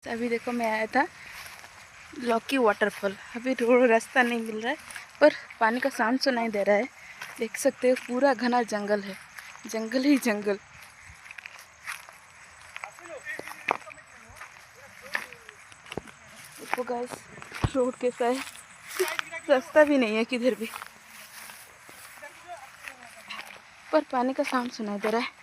अभी देखो मैं आया था लॉकी वाटरफॉल। अभी रोड रास्ता नहीं मिल रहा है पर पानी का साउंड सुनाई दे रहा है। देख सकते हो पूरा घना जंगल है, जंगल ही जंगल। देखो गाइस रोड कैसा है, रास्ता भी नहीं है किधर भी, पर पानी का साउंड सुनाई दे रहा है।